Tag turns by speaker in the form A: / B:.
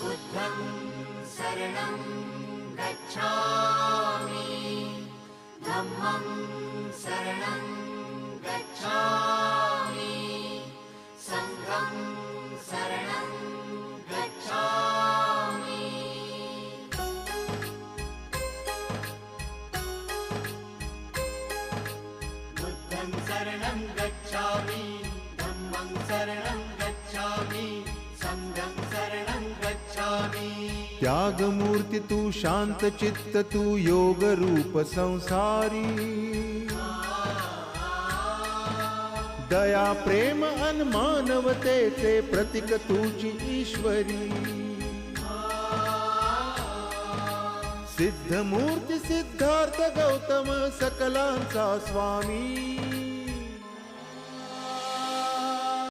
A: बुद्धं शरणं गच्छामि धम्मं शरणं गच्छामि संघं शरणं गच्छामि बुद्धं शरणं गच्छामि धम्मं शरणं गच्छामि संघं शरणं गच्छामि।
B: त्यागमूर्ती तू शांत चित्त तू योग रूप संसारी दया प्रेम अन मानवतेचे प्रतीक तुझी ईश्वरी सिद्धमूर्ती सिद्धार्थ गौतम सकलांचा स्वामी